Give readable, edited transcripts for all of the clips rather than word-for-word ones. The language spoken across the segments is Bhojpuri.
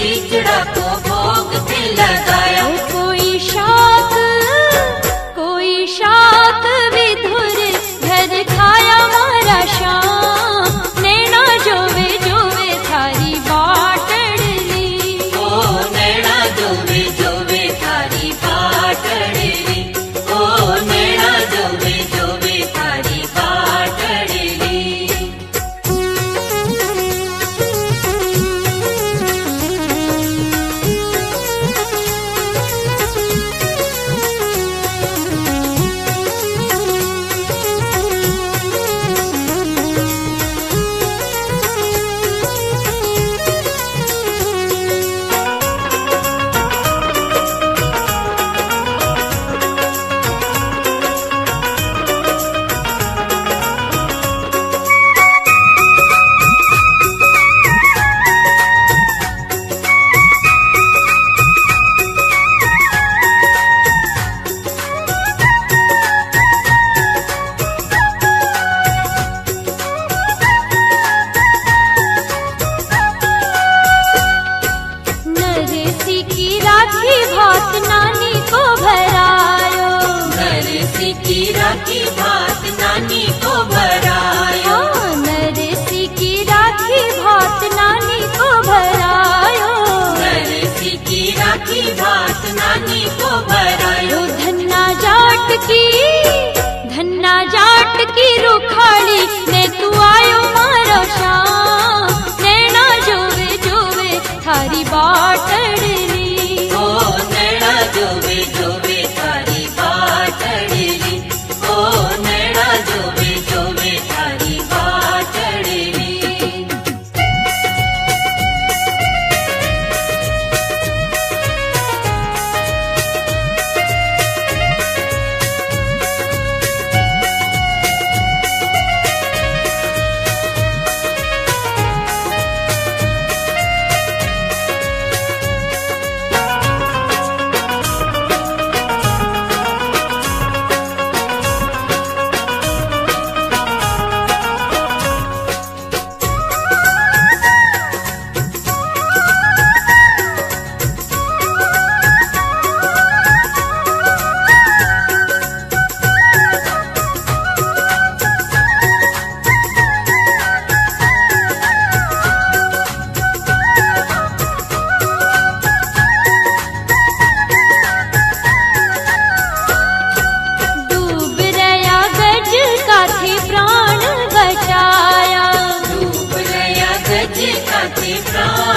खींचड़ा को भोग से लगाया। कोई शाक विधुर घर खाया मारा शाम, नैना जोवे जोवे थारी बाटड़ी। ओ नैना जोवे जोवे थारी बाटड़ी, ओ नैना जोवे जोवे थारी बाटड़ी। भात नानी को भरायो, नरसी की राखी भात नानी को भरायो। नरसी की राखी भात नानी को भरायो, नरसी की राखी भात नानी को भरायो। धन्ना जाट की रुखाड़ी ने तू आयो मारो शाम, नैना जोवे जोवे थारी बाटड़ी। जोवे जोवे थारी बाटड़ी, ओ नैना जोवे जोवे थारी बाटड़ी। प्राण बचाया, डूब रया गज का थे प्राण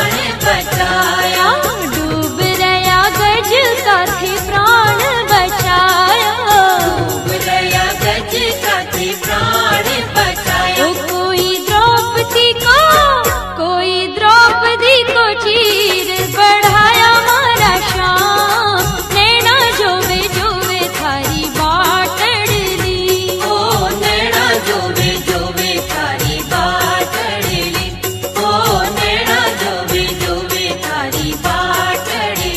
बचाया, डूब रया गज का थे प्राण बचाया। कोई द्रौपदी को चीर बढ़ाया मारा शाम, नैना जोवे जोवे थारी बाटड़ी। ओ नैना जोवे जोवे थारी बाटड़ी, ओ नैना जोवे जोवे थारी बाटड़ी।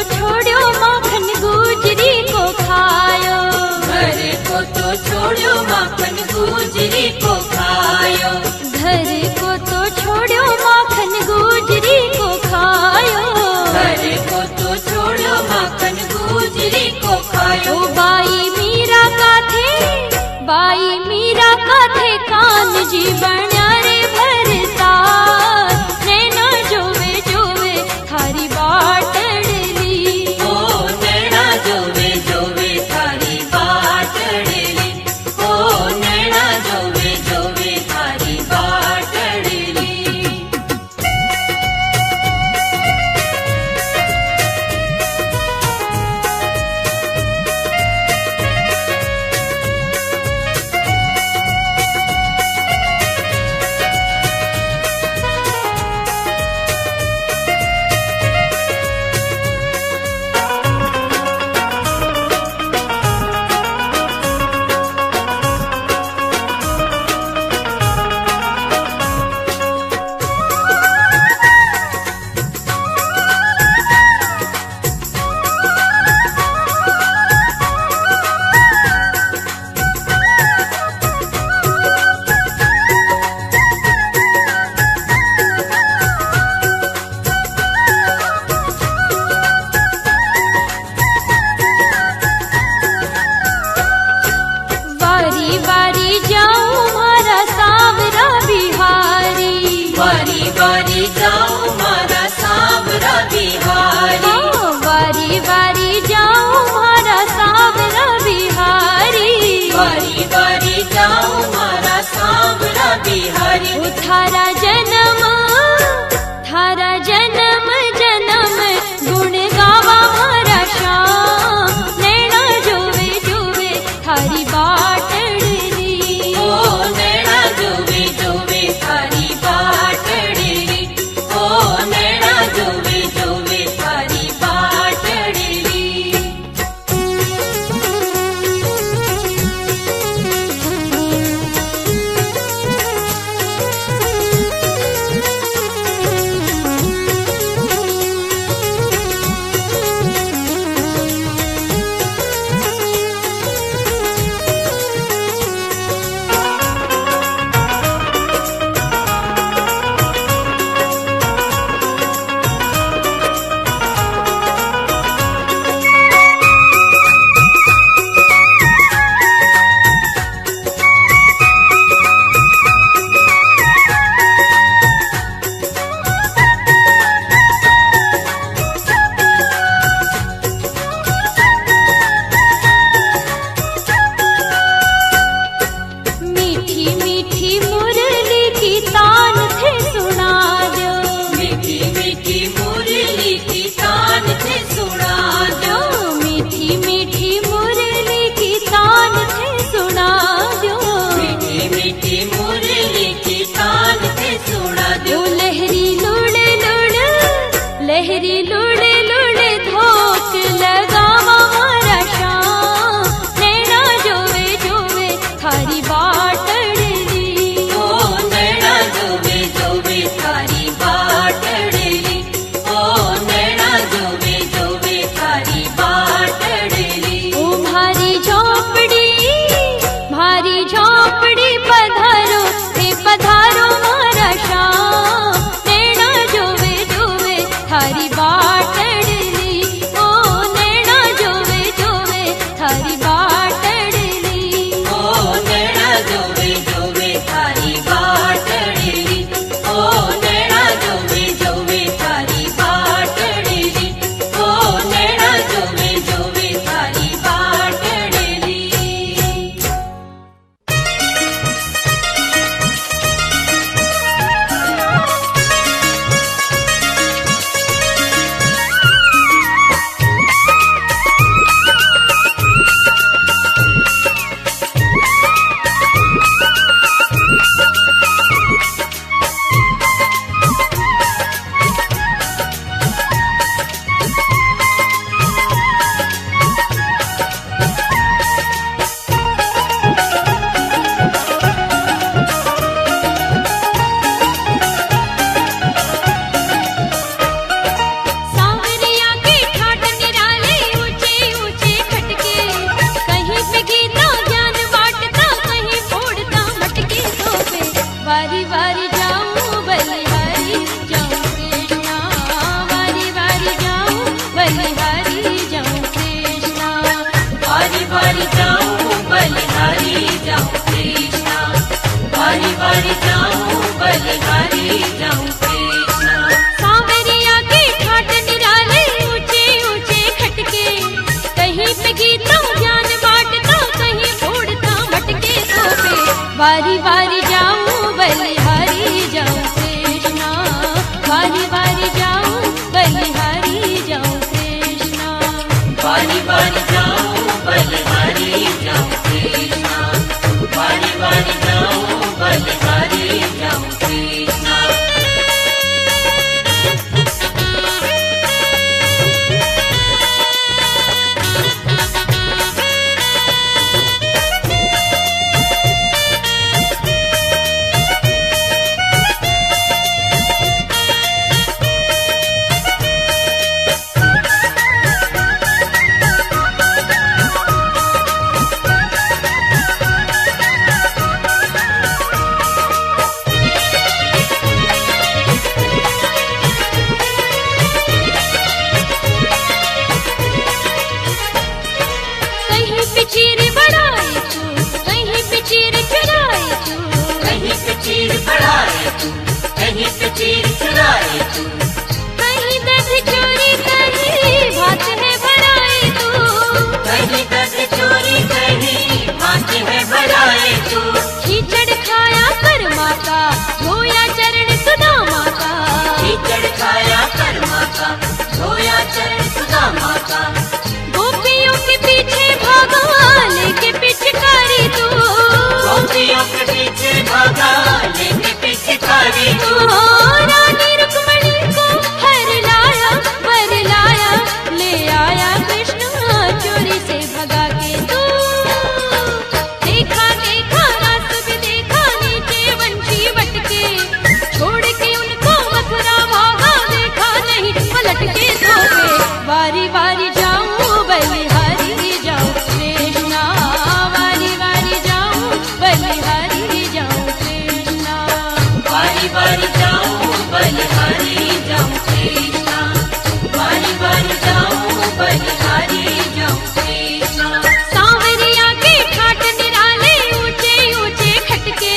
छोड़ो माखन गुजरी को खायो, घर को तो छोड़ो माखन गुजरी को खायो, घर को तो छोड़ो माखन गुजरी को खायो। बाई मीरा का थे कान जी बण्या रे भरता, नैना जोवे जोवे थारी बाटड़ी। ओ नैना जोवे जोवे थारी बाटड़ी, ओ नैना जोवे लहरी लुड़े लुड़े धोक लगावा मारा शाम नैना जोवे जोवे थारी बाटड़ली ओ नैना जोवे जोवे थारी बाटड़ली ओ नैना जोवे जोवे थारी बाटड़ली ओ भारी झोपड़ी पधारो हे पधारो मारा शाम नैना जोवे जोवे थारी बाटड़ली ओ नैना जोवे जोवे थारी बाटड़ली ओ नैना जोवे जोवे थारी बाटड़ली ओ नैना जोवे जोवे थारी बाटड़ली ओ नैना जोवे जोवे थारी बाटड़ली। सांवरिया के ठाट निराले ऊंचे ऊंचे खटके कहीं पे गीता ज्ञान बांटता कहीं फोड़ता मटके तोपे वारी वारी जाऊं बलिहारी जाऊं कृष्णा वारी वारी जाऊं बलिहारी जाऊं कृष्णा बारी बारी जाऊं बलिहारी जाऊं कृष्णा बारी बारी जाऊं बलिहारी जाऊं कृष्णा। सांवरिया के ठाट निराले ऊंचे ऊंचे खटके कहीं पे गीता ज्ञान बांटता कहीं फोड़ता मटके तोपे वारी वारी जाऊं बलिहारी जाऊं कृष्णा वारी वारी जाऊं बलिहारी जाऊं कृष्णा बारी बारी जाऊं बलिहारी जाऊं कृष्णा बारी बारी जाऊं बलिहारी जाऊं कृष्णा। कहीं पे चीर बढ़ाए तू कहीं पे चीर चुराए तू कहीं पे चीर बढ़ाए तू कहीं पे चीर चुराए तू कहीं दस चोरी कहीं भात है बढ़ाए तू कहीं दस चोरी कहीं भात है बढ़ाए तू खींचड़ खाया कर्मा का धोया चरण सुदामा का कीचड़ खाया कर्मा का धोया चरण सुदामा का गोपियों के पीछे भागा लेके पिचकारी तू गोपियों के पीछे भागा लेके पिचकारी तू रानी रुक्मणी को हर लाया वर लाया ले आया कृष्ण चोरी से भगा के तू देखा देखा रास भी देखा नीचे वंशी बटके छोड़ के उनको मथुरा भागा देखा नहीं पलट के धोखे वारी वारी जाऊं बलिहारी जाऊं कृष्णा वारी वारी जाऊं बलिहारी जाऊं कृष्णा बारी बारी जाऊं बलिहारी जाऊं कृष्णा बारी बारी जाऊं बलिहारी जाऊं कृष्णा। सांवरिया के ठाट निराले ऊंचे ऊंचे खटके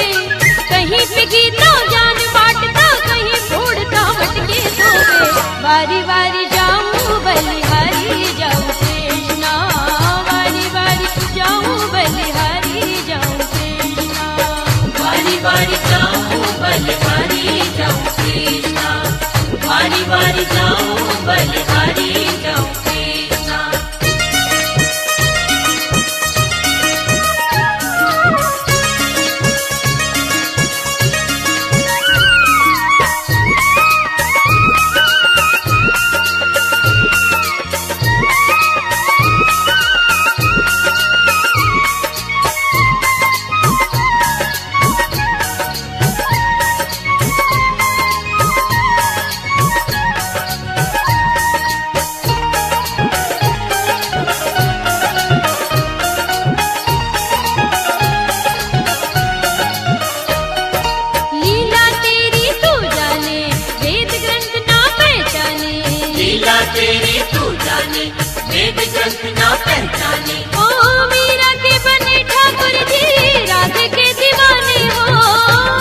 कहीं पे गीता ज्ञान बांटता कहीं फोड़ता मटके तोपे वारी वारी जाऊं बलिहारी जाऊं कृष्णा वारी वारी जाऊं बलिहारी जाऊं कृष्णा बारी बारी जाऊं बलिहारी जाऊं कृष्णा बारी बारी जाऊं बलिहारी जाऊं कृष्णा। लीला तेरी तू जाने, वेद ग्रंथ ना पहचाने। ओ मीरा के बने ठाकुर जी राधे के दीवाने हो,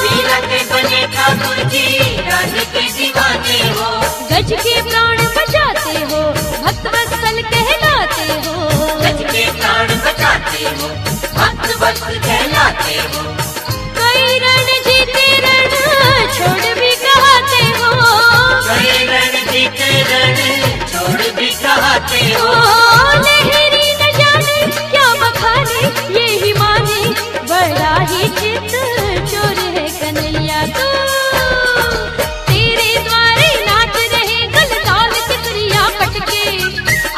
मीरा के बने ठाकुर जी राधे के दीवाने हो। गज के प्राण बचाते हो, भक्त वत्सल कहलाते हो, गज के प्राण बचाते हो, भक्त वत्सल कहलाते हो। कई रण जीते रण छोड़ भी कहते हो, कई रण जीते रण छोड़ भी कहते ओ हो। लहरी न जाने क्या बखाने, ये ही माने बड़ा ही चित चोर है कन्हैया तू। तेरे द्वारे नाच रहे गल ताल किसरिया पटके,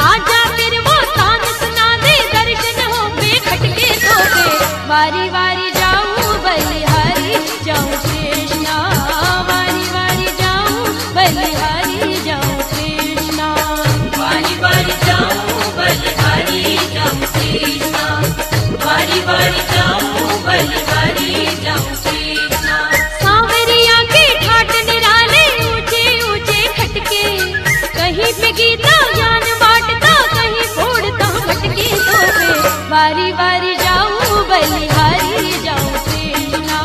आजा फिर वो तान सुना दे, दर्शन हो बेखटके धोखे। वारी वारी जाऊं बलिहारी जाऊं कृष्णा, वारी वारी जाऊं बलिहारी जाऊं कृष्णा। बारी बारी जाऊं बलिहारी जाऊं कृष्णा, बारी बारी जाऊं बलिहारी जाऊं कृष्णा। सांवरिया के ठाट निराले ऊंचे ऊंचे खटके, कहीं पे गीता ज्ञान बांटता, कहीं फोड़ता मटके तोपे। वारी वारी जाऊं बलिहारी जाऊं कृष्णा,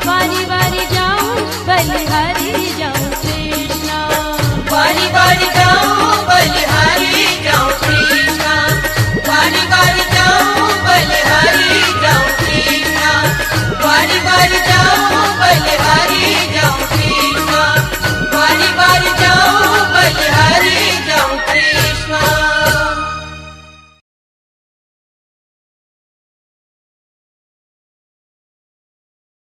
वारी वारी जाऊं बलिहारी जाऊं कृष्णा।